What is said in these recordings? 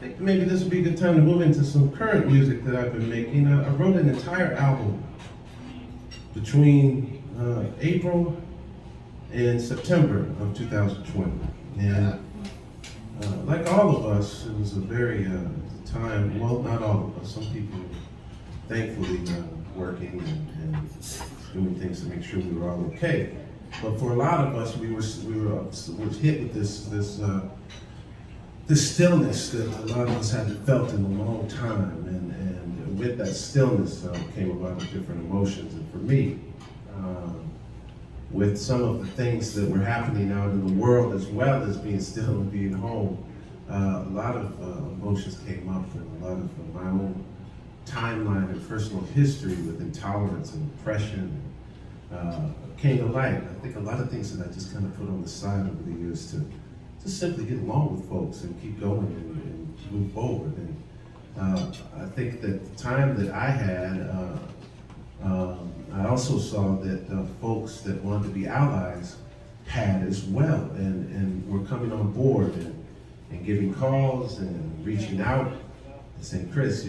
think maybe this would be a good time to move into some current music that I've been making. I wrote an entire album between April and September of 2020. And like all of us, it was a very time, well, not all of us, some people thankfully working and doing things to make sure we were all okay. But for a lot of us, we were hit with this stillness that a lot of us hadn't felt in a long time, and with that stillness came a lot of different emotions. And for me, with some of the things that were happening out in the world, as well as being still and being home, a lot of emotions came up, and a lot of my own timeline and personal history with intolerance and depression came to light. I think a lot of things that I just kind of put on the side over the years to just simply get along with folks and keep going and move forward. And I think that the time that I had, I also saw that folks that wanted to be allies had as well, and were coming on board and giving calls and reaching out and saying, Chris,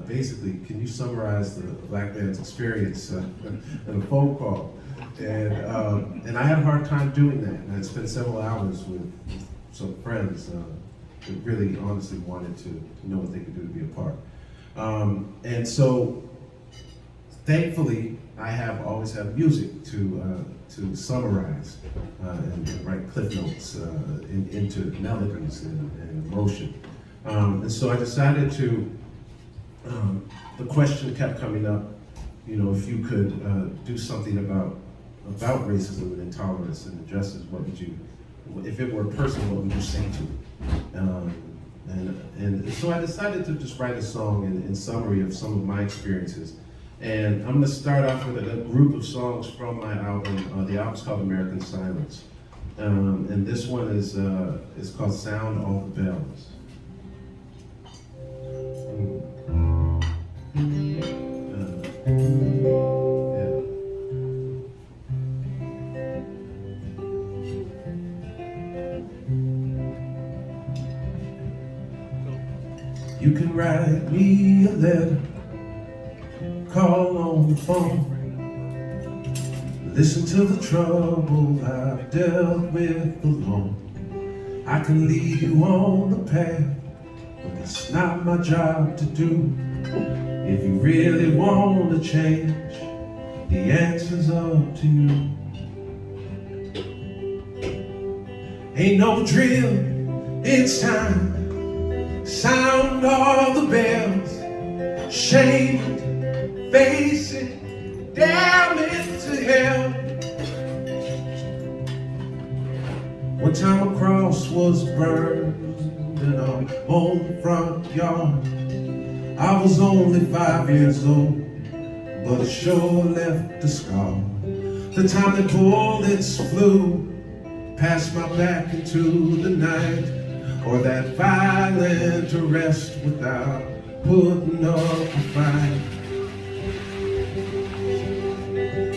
basically, can you summarize the Black man's experience in a phone call? And I had a hard time doing that. And I spent several hours with some friends that really honestly wanted to know what they could do to be a part. And so, thankfully, I always have music to summarize and write cliff notes into melodies and emotion. And so I decided to, the question kept coming up, if you could do something about racism and intolerance and injustice, what would you, if it were a person, what would you say to it? And so I decided to just write a song in summary of some of my experiences. And I'm gonna start off with a group of songs from my album. The album's called American Silence. And this one is called Sound All the Bells. You can write me a letter, call on the phone, listen to the trouble I've dealt with alone. I can lead you on the path, but it's not my job to do. If you really want to change, the answer's up to you. Ain't no drill, it's time. Sound all the bells, shame it, face it, damn it to hell. One time a cross was burned in our own front yard. I was only 5 years old, but it sure left a scar. The time that bullets flew past my back into the night, or that violent arrest without putting up a fight.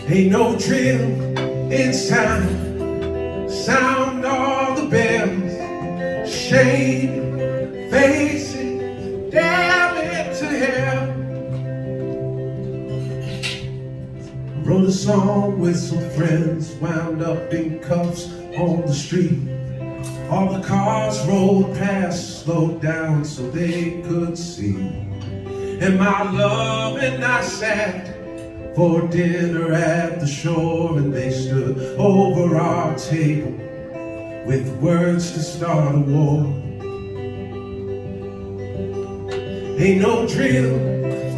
Ain't no drill, it's time. Sound all the bells, shame it, face it, damn it to hell. Wrote a song with some friends, wound up in cuffs on the street. All the cars rolled past, slowed down so they could see. And my love and I sat for dinner at the shore, and they stood over our table with words to start a war. Ain't no drill,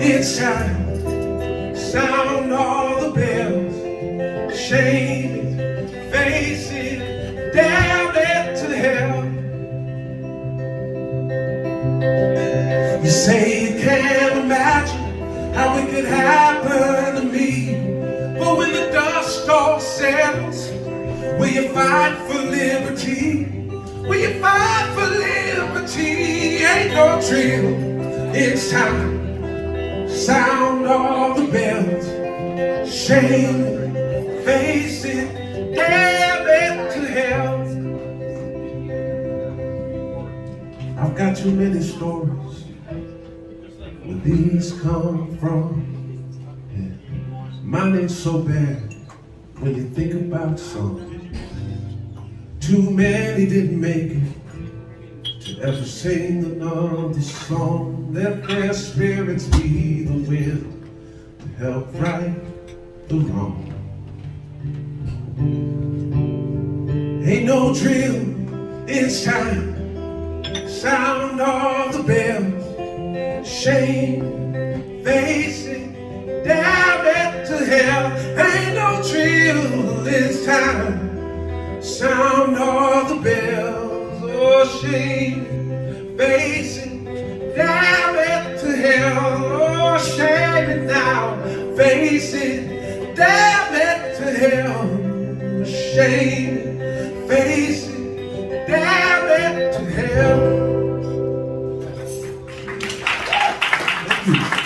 it's time. Sound all the bells, shame it, face it, damn it to hell. You say you can't imagine how it could happen to me, but when the dust all settles, will you fight for liberty? Will you fight for liberty? Ain't no drill, it's time. Sound all the bells, shame it, face it, damn it to hell. I've got too many stories where these come from. Yeah. Mine ain't so bad when you think about some. Too many didn't make it to ever sing another song. Let their spirits be the wind to help right the wrong. Ain't no drill, it's time. Sound of the bells, shame, facing, down back to hell. Ain't no drill, it's time. Sound of the bells, oh shame, facing, down back to hell. Oh shame it now, facing, down back to hell. Oh, shame, facing, down back to hell. Thank you.